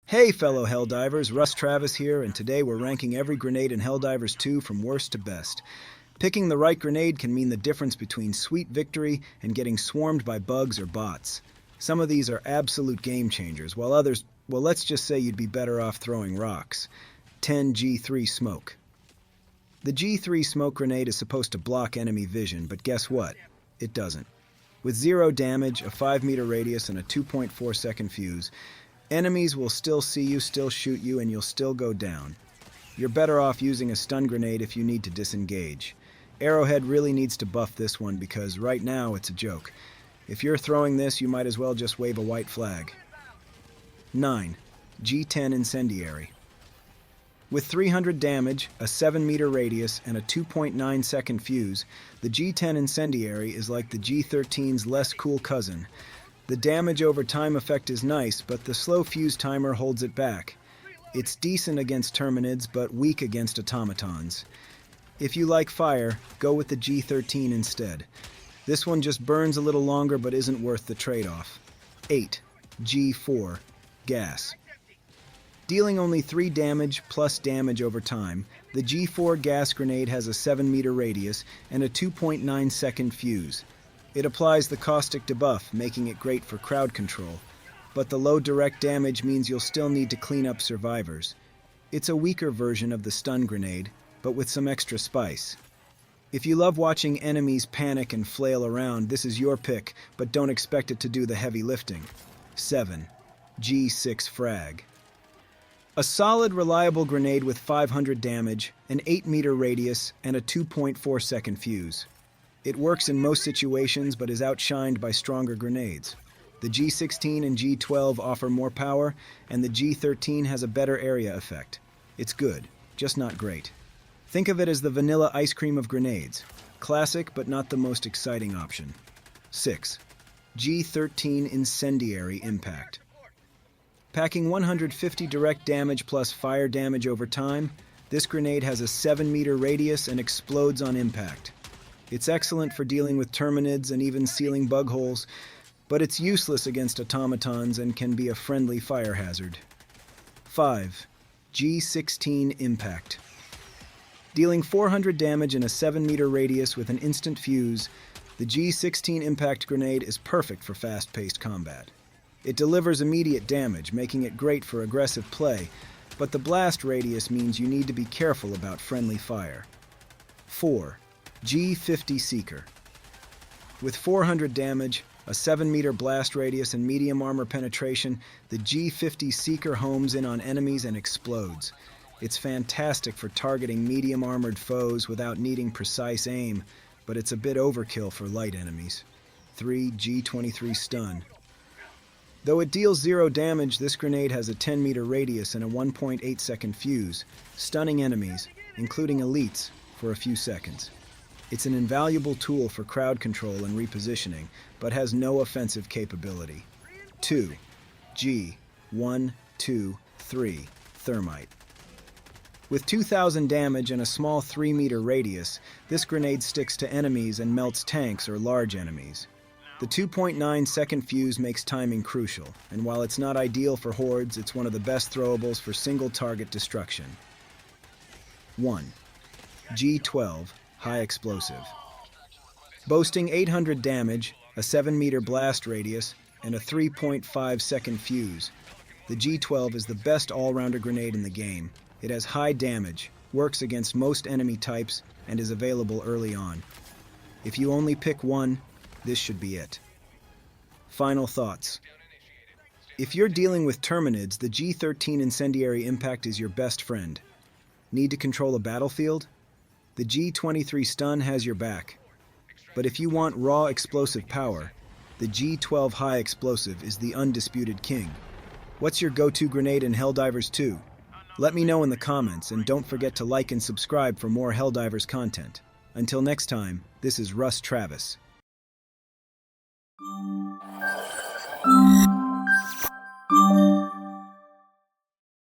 Hey fellow Helldivers, Russ Travis here, and today we're ranking every grenade in Helldivers 2 from worst to best. Picking the right grenade can mean the difference between sweet victory and getting swarmed by bugs or bots. Some of these are absolute game changers, while others, well, let's just say you'd be better off throwing rocks. 10 G3 Smoke. The G3 smoke grenade is supposed to block enemy vision, but guess what? It doesn't. With 0 damage, a 5-meter radius, and a 2.4-second fuse, enemies will still see you, still shoot you, and you'll still go down. You're better off using a stun grenade if you need to disengage. Arrowhead really needs to buff this one because right now it's a joke. If you're throwing this, you might as well just wave a white flag. 9. G10 Incendiary. With 300 damage, a 7-meter radius, and a 2.9-second fuse, the G10 Incendiary is like the G13's less cool cousin. The damage over time effect is nice, but the slow fuse timer holds it back. It's decent against Terminids, but weak against Automatons. If you like fire, go with the G13 instead. This one just burns a little longer, but isn't worth the trade-off. 8. G4 Gas. Dealing only 3 damage plus damage over time, the G4 gas grenade has a 7-meter radius and a 2.9-second fuse. It applies the caustic debuff, making it great for crowd control, but the low direct damage means you'll still need to clean up survivors. It's a weaker version of the stun grenade, but with some extra spice. If you love watching enemies panic and flail around, this is your pick, but don't expect it to do the heavy lifting. 7. G6 Frag. A solid, reliable grenade with 500 damage, an 8-meter radius, and a 2.4-second fuse. It works in most situations, but is outshined by stronger grenades. The G16 and G12 offer more power, and the G13 has a better area effect. It's good, just not great. Think of it as the vanilla ice cream of grenades. Classic, but not the most exciting option. 6. G13 Incendiary Impact. Packing 150 direct damage plus fire damage over time, this grenade has a 7-meter radius and explodes on impact. It's excellent for dealing with Terminids and even sealing bug holes, but it's useless against Automatons and can be a friendly fire hazard. 5. G16 Impact. Dealing 400 damage in a 7-meter radius with an instant fuse, the G16 Impact grenade is perfect for fast-paced combat. It delivers immediate damage, making it great for aggressive play, but the blast radius means you need to be careful about friendly fire. 4. G50 Seeker. With 400 damage, a 7-meter blast radius, and medium armor penetration, the G50 Seeker homes in on enemies and explodes. It's fantastic for targeting medium-armored foes without needing precise aim, but it's a bit overkill for light enemies. 3. G23 Stun. Though it deals 0 damage, this grenade has a 10-meter radius and a 1.8-second fuse, stunning enemies, including elites, for a few seconds. It's an invaluable tool for crowd control and repositioning, but has no offensive capability. 2. G1, 2, 3 Thermite. With 2,000 damage and a small 3-meter radius, this grenade sticks to enemies and melts tanks or large enemies. The 2.9-second fuse makes timing crucial, and while it's not ideal for hordes, it's one of the best throwables for single-target destruction. 1. G12 High Explosive. Boasting 800 damage, a 7-meter blast radius, and a 3.5-second fuse, the G12 is the best all-rounder grenade in the game. It has high damage, works against most enemy types, and is available early on. If you only pick one, this should be it. Final thoughts. If you're dealing with Terminids, the G13 Incendiary Impact is your best friend. Need to control a battlefield? The G23 Stun has your back. But if you want raw explosive power, the G12 High Explosive is the undisputed king. What's your go-to grenade in Helldivers 2? Let me know in the comments, and don't forget to like and subscribe for more Helldivers content. Until next time, this is Russ Travis.